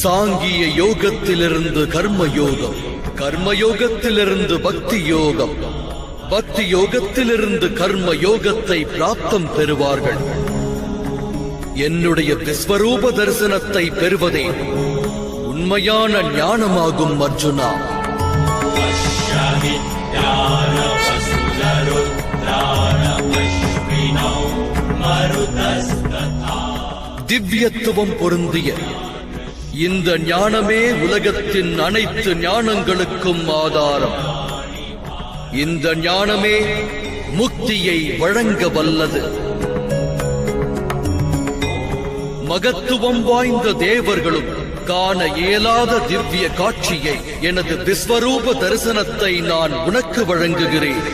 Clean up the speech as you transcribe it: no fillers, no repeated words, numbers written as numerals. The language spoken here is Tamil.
சாங்கிய யோகத்திலிருந்து கர்மயோகம், கர்மயோகத்திலிருந்து பக்தி யோகம், பக்தி யோகத்திலிருந்து கர்ம யோகத்தை பிராப்தம் பெறுவார்கள். என்னுடைய விஸ்வரூப தரிசனத்தை பெறுவதே உண்மையான ஞானமாகும் அர்ஜுனா. திவ்யத்துவம் பொருந்திய இந்த ஞானமே உலகத்தின் அனைத்து ஞானங்களுக்கும் ஆதாரம். இந்த ஞானமே முக்தியை வழங்க வல்லது. மகத்துவம் வாய்ந்த தேவர்களும் காண இயலாத திவ்ய காட்சியை, எனது விஸ்வரூப தரிசனத்தை நான் உனக்கு வழங்குகிறேன்.